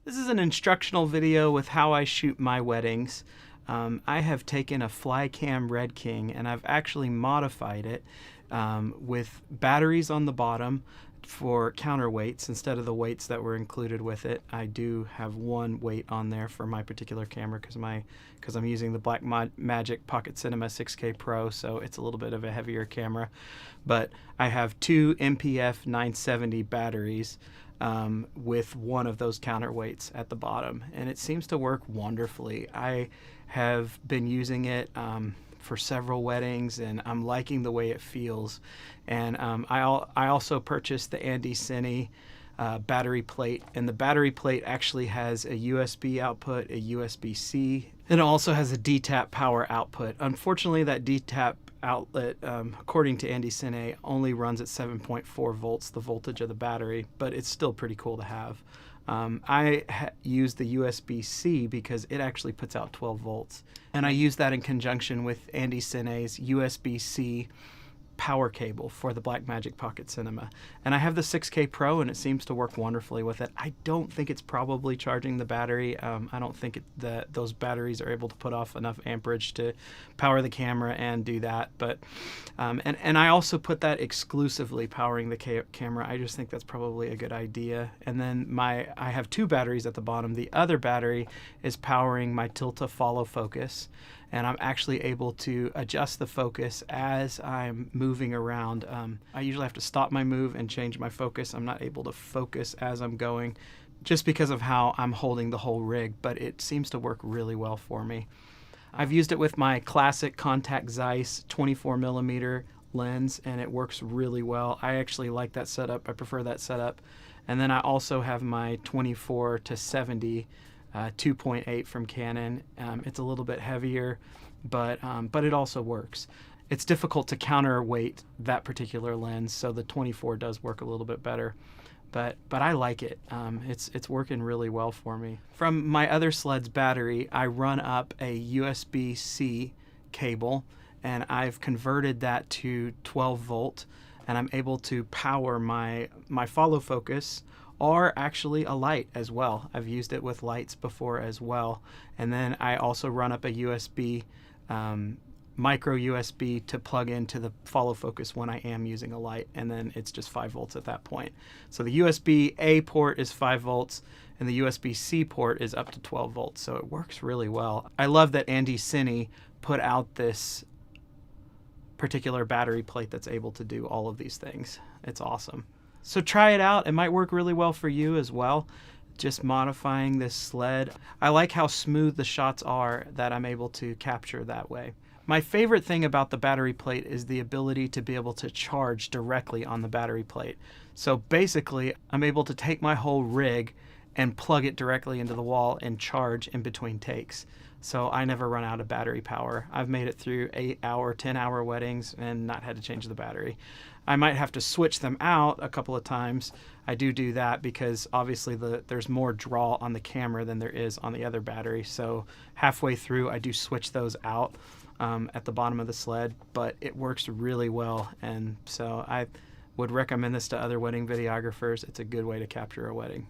This is an instructional video with how I shoot my weddings. I have taken a Flycam Redking and I've actually modified it with batteries on the bottom for counterweights instead of the weights that were included with it. I do have one weight on there for my particular camera because I'm using the Blackmagic Pocket Cinema 6K Pro, so it's a little bit of a heavier camera. But I have two MPF 970 batteries with one of those counterweights at the bottom, and it seems to work wonderfully. I have been using it for several weddings, and I'm liking the way it feels. And I also purchased the Andycine battery plate, and the battery plate actually has a USB output, a USB-C, and it also has a D-tap power output. Unfortunately, that D-tap outlet, according to Andycine, only runs at 7.4 volts, the voltage of the battery, but it's still pretty cool to have. I use the USB-C because it actually puts out 12 volts, and I use that in conjunction with Andycine's USB-C power cable for the Blackmagic Pocket Cinema. And I have the 6K Pro, and it seems to work wonderfully with it. I don't think it's probably charging the battery. I don't think that those batteries are able to put off enough amperage to power the camera and do that. But and I also put that exclusively powering the camera. I just think that's probably a good idea. And then I have two batteries at the bottom. The other battery is powering my Tilta follow focus, and I'm actually able to adjust the focus as I'm moving around. I usually have to stop my move and change my focus. I'm not able to focus as I'm going just because of how I'm holding the whole rig, but it seems to work really well for me. I've used it with my classic Contact Zeiss 24mm lens, and it works really well. I actually like that setup. I prefer that setup. And then I also have my 24-70 2.8 from Canon. It's a little bit heavier, but it also works. It's difficult to counterweight that particular lens, so the 24 does work a little bit better. But I like it. It's working really well for me. From my other sled's battery, I run up a USB-C cable, and I've converted that to 12 volt, and I'm able to power my follow focus, or actually a light as well. I've used it with lights before as well. And then I also run up a USB, micro USB to plug into the follow focus when I am using a light, and then it's just 5 volts at that point. So the USB-A port is 5 volts, and the USB-C port is up to 12 volts, so it works really well. I love that Andycine put out this particular battery plate that's able to do all of these things. It's awesome. So try it out. It might work really well for you as well, just modifying this sled. I like how smooth the shots are that I'm able to capture that way. My favorite thing about the battery plate is the ability to be able to charge directly on the battery plate. So basically, I'm able to take my whole rig and plug it directly into the wall and charge in between takes. So I never run out of battery power. I've made it through 8-hour, 10-hour weddings and not had to change the battery. I might have to switch them out a couple of times. I do that because obviously there's more draw on the camera than there is on the other battery. So halfway through, I do switch those out at the bottom of the sled, but it works really well. And so I would recommend this to other wedding videographers. It's a good way to capture a wedding.